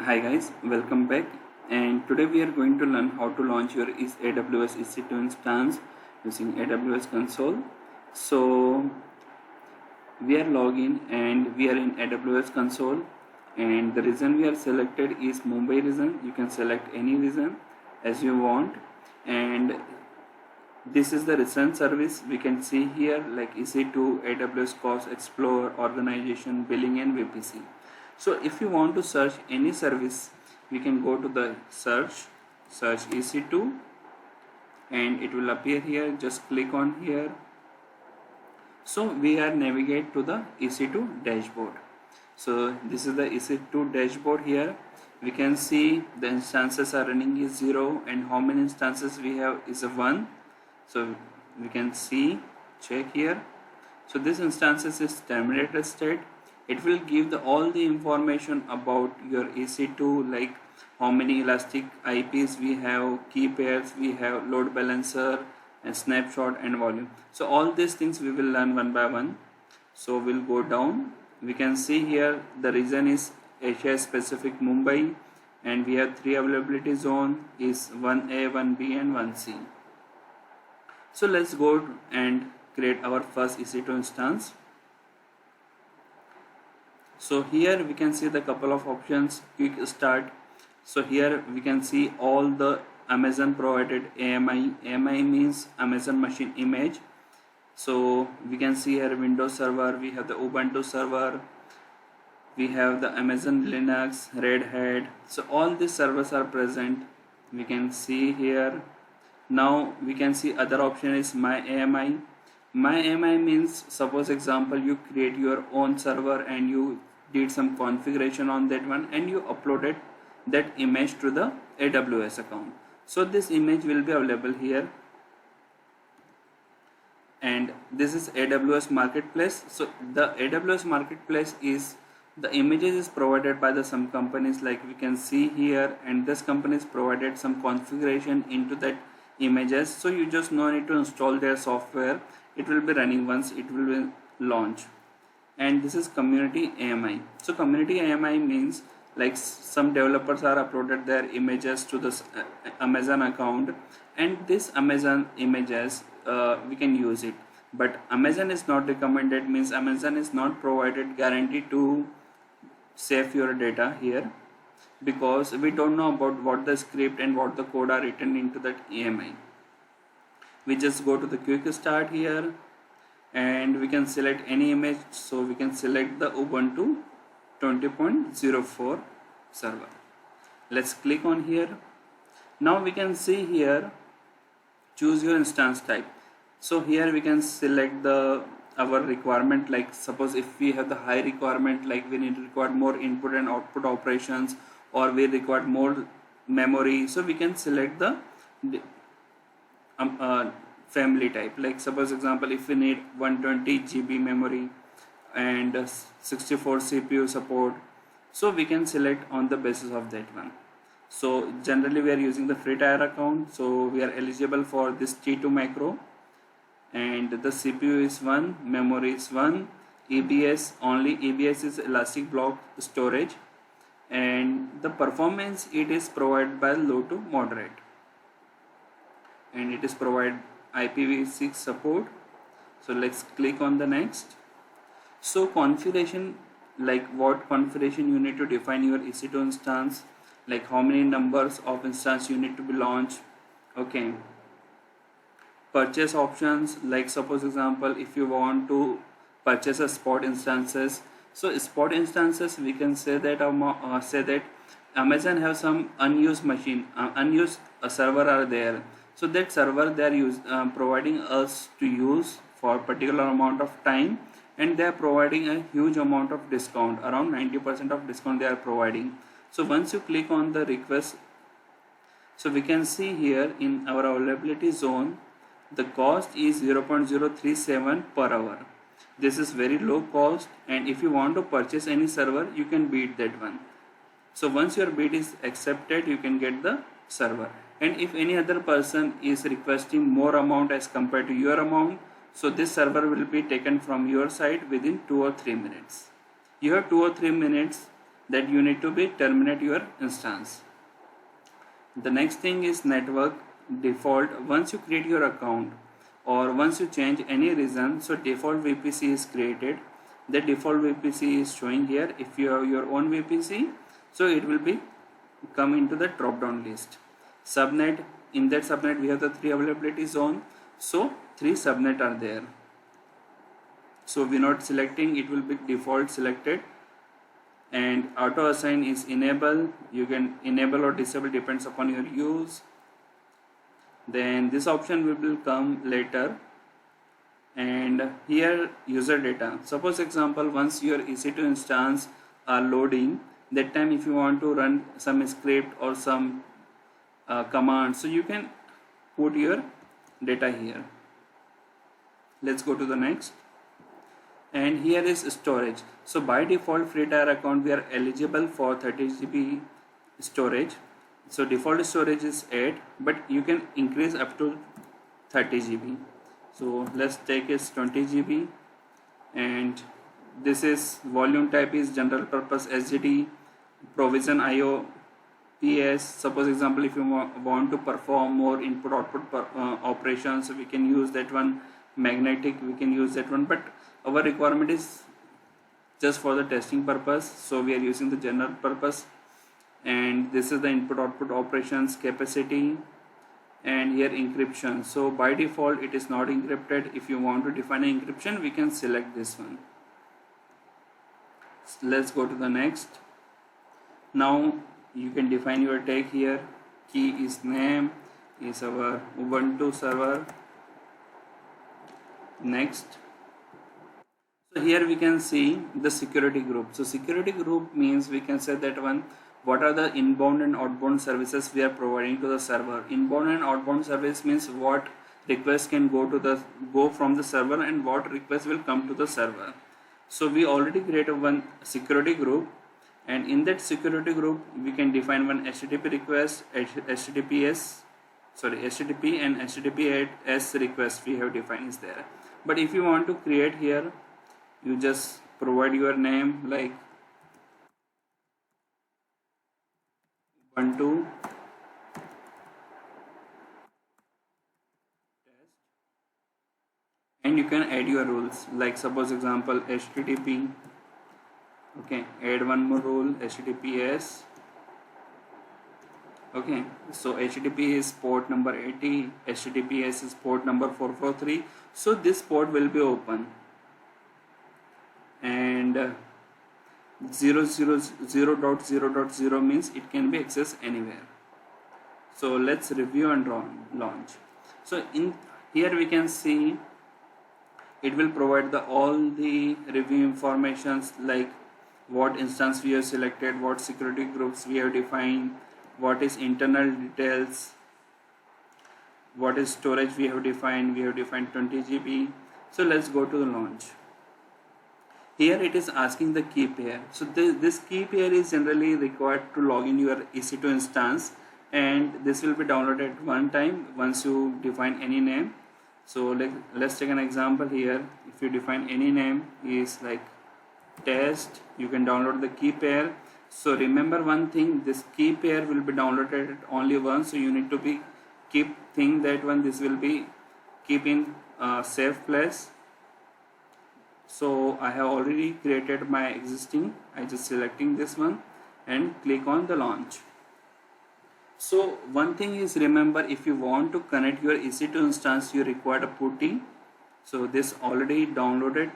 Hi guys, welcome back, and today we are going to learn how to launch your AWS EC2 instance using AWS console. So we are logging and we are in AWS console, and the region we are selected is Mumbai region. You can select any region as you want, and this is the recent service. We can see here like EC2, AWS Cost Explorer, Organization, Billing and VPC. So if you want to search any service, we can go to the search EC2 and it will appear here. Just click on here. So we are navigate to the EC2 dashboard. So this is the EC2 dashboard. Here we can see the instances are running is 0 and how many instances we have is a 1. So we can see, check here. So this instances is terminated state. It will give all the information about your EC2, like how many elastic IPs we have, key pairs we have, load balancer and snapshot and volume. So all these things we will learn one by one. So we'll go down. We can see here the region is Asia specific Mumbai, and we have 3 availability zone is 1A, 1B and 1C. So let's go and create our first EC2 instance. So here we can see the couple of options. Quick start. So here we can see all the Amazon provided AMI. AMI means Amazon machine image. So we can see here Windows server, we have the Ubuntu server, we have the Amazon Linux, Red Hat. So all these servers are present. We can see here. Now we can see other option is My AMI. My AMI means, suppose example, you create your own server and you did some configuration on that one and you uploaded that image to the AWS account. So this image will be available here, and this is AWS Marketplace. So the AWS Marketplace is the images is provided by some companies, like we can see here, and this company is provided some configuration into that images. So you just no need to install their software. It will be running once it will be launch. And this is community AMI. So community AMI means like some developers are uploaded their images to this Amazon account, and this Amazon images we can use it, but Amazon is not recommended, means Amazon is not provided guarantee to save your data here, because we don't know about what the script and what the code are written into that AMI. We just go to the quick start here and we can select any image. So we can select the Ubuntu 20.04 server. Let's click on here. Now we can see here, choose your instance type. So here we can select our requirement, like suppose if we have the high requirement, like we need to require more input and output operations, or we require more memory, so we can select the family type. Like suppose example, if we need 120 GB memory and 64 CPU support, so we can select on the basis of that one. So generally we are using the free tier account, so we are eligible for this T2 macro, and the CPU is 1, memory is 1, EBS only, EBS is elastic block storage, and the performance it is provided by low to moderate, and it is provide IPv6 support. So let's click on the next. So configuration, like what configuration you need to define your EC2 instance, like how many numbers of instance you need to be launched. Okay, purchase options, like suppose example, if you want to purchase a spot instances, so spot instances we can say that Amazon have some unused machine, unused server are there. So that server they are providing us to use for particular amount of time, and they are providing a huge amount of discount, around 90% of discount they are providing. So once you click on the request, so we can see here in our availability zone the cost is 0.037 per hour. This is very low cost, and if you want to purchase any server you can beat that one. So once your bid is accepted, you can get the server, and if any other person is requesting more amount as compared to your amount, so this server will be taken from your side within 2 or 3 minutes. You have 2 or 3 minutes that you need to be terminate your instance. The next thing is network default. Once you create your account or once you change any reason, so default VPC is created. The default VPC is showing here. If you have your own VPC, so it will be come into the drop down list. Subnet, in that subnet we have the 3 availability zone, so 3 subnet are there. So we're not selecting, it will be default selected. And auto assign is enable. You can enable or disable, depends upon your use. Then this option will come later. And here user data. Suppose example, once your EC2 instance are loading, that time if you want to run some script or some command, so you can put your data here. Let's go to the next. And here is storage. So by default free tier account we are eligible for 30 GB storage. So default storage is 8, but you can increase up to 30 GB. So let's take is 20 GB, and this is volume type is general purpose SGD, provision IO PS. Suppose example, if you want to perform more input output operations, we can use that one. Magnetic, we can use that one, but our requirement is just for the testing purpose, so we are using the general purpose. And this is the input output operations capacity, and here encryption. So by default it is not encrypted. If you want to define an encryption, we can select this one. Let's go to the next. Now you can define your tag here. Key is name, is our Ubuntu server. Next, so here we can see the security group. So security group means we can say that one, what are the inbound and outbound services we are providing to the server. Inbound and outbound service means what request can go from the server and what request will come to the server. So we already created one security group, and in that security group we can define one HTTP request, HTTP and HTTPS request we have defined is there. But if you want to create here, you just provide your name like Ubuntu test, and you can add your rules like suppose example HTTP. Okay, add one more rule, HTTPS. Okay, so HTTP is port number 80, HTTPS is port number 443. So this port will be open, and 0.0.0 means it can be accessed anywhere. So let's review and launch. So in here we can see it will provide all the review informations like what instance we have selected, what security groups we have defined, what is internal details, what is storage we have defined 20 GB. So let's go to the launch. Here it is asking the key pair. So this key pair is generally required to log in your EC2 instance, and this will be downloaded one time once you define any name. So let's take an example here. If you define any name is like test, you can download the key pair. So remember one thing, this key pair will be downloaded only once, so you need to keep think that one this will be keep in safe place. So I have already created my existing, I just selecting this one and click on the launch. So one thing is, remember, if you want to connect your EC2 instance, you require a PuTTY. So this already downloaded.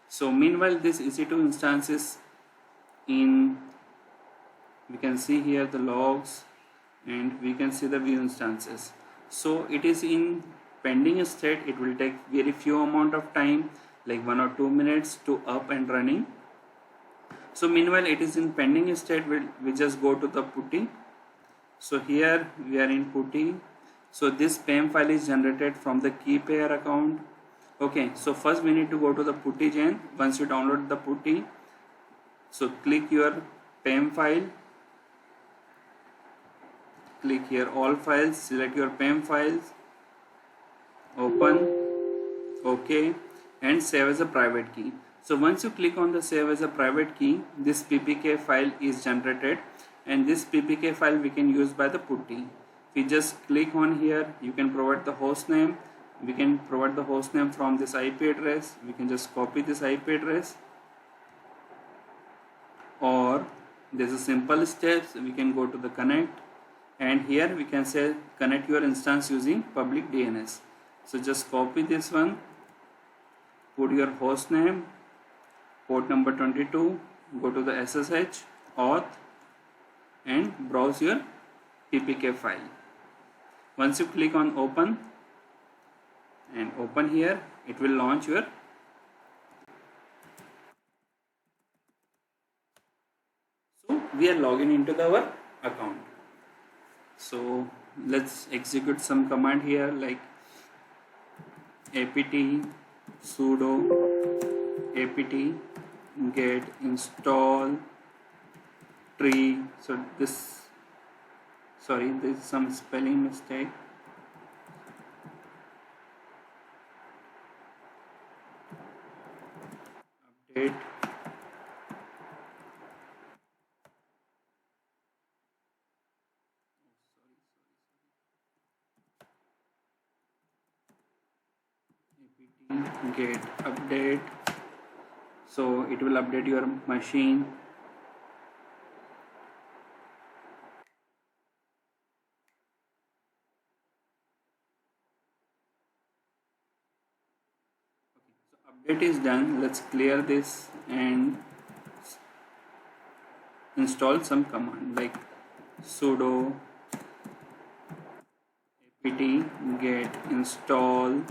So meanwhile this EC2 instance is in, we can see here the logs and we can see the view instances. So it is in pending state. It will take very few amount of time, like 1 or 2 minutes to up and running. So meanwhile it is in pending state, we just go to the PuTTY. So here we are in PuTTY. So this PEM file is generated from the key pair account. Okay, so first we need to go to the PuTTY gen. Once you download the PuTTY, so click your PEM file, click here all files, select your PEM files, open, okay, and save as a private key. So once you click on the save as a private key, this ppk file is generated, and this ppk file we can use by the putty. We just click on here, you can provide the host name. We can provide the host name from this IP address. We can just copy this IP address, or there's a simple steps. We can go to the connect, and here we can say connect your instance using public DNS. So just copy this one, put your host name, port number 22, go to the SSH auth and browse your ppk file. Once you click on open and open here, it will launch your. So we are logging into our account. So let's execute some command here, like apt sudo apt get install tree. So this is some spelling mistake. Update apt get update. So it will update your machine. Update is done. Let's clear this and install some command like sudo apt get install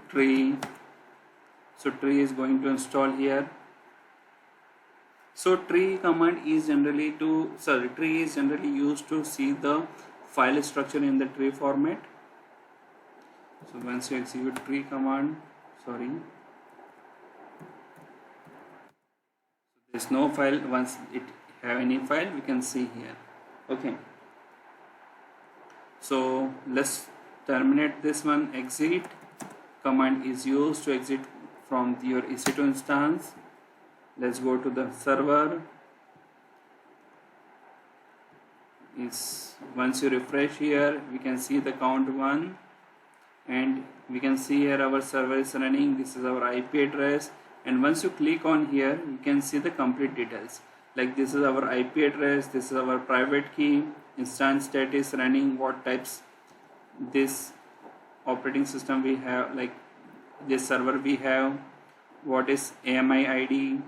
tree. So tree is going to install here. So tree command is generally used to see the file structure in the tree format. So once you execute tree command, there's no file. Once it have any file, we can see here. Okay, so let's terminate this one. Exit command is used to exit from your EC2 instance. Let's go to the server. Once you refresh here, we can see the count 1, and we can see here our server is running. This is our IP address, and once you click on here, you can see the complete details. Like this is our IP address, this is our private key, instance status running, what types this operating system we have, like this server we have, what is AMI ID,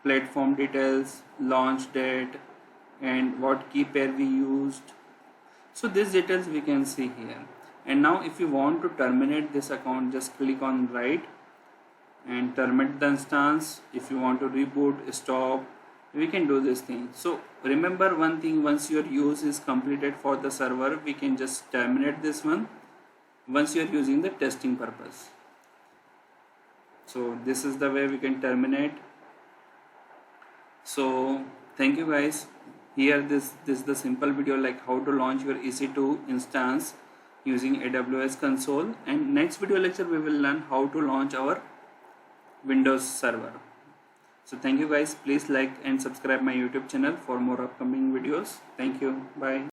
platform details, launch date, and what key pair we used. So these details we can see here. And now if you want to terminate this account, just click on right and terminate the instance. If you want to reboot, stop, we can do this thing. So remember one thing, once your use is completed for the server, we can just terminate this one once you are using the testing purpose. So this is the way we can terminate. So thank you guys. Here this is the simple video like how to launch your EC2 instance using AWS console, and next video lecture we will learn how to launch our Windows server. So thank you guys. Please like and subscribe my YouTube channel for more upcoming videos. Thank you. Bye.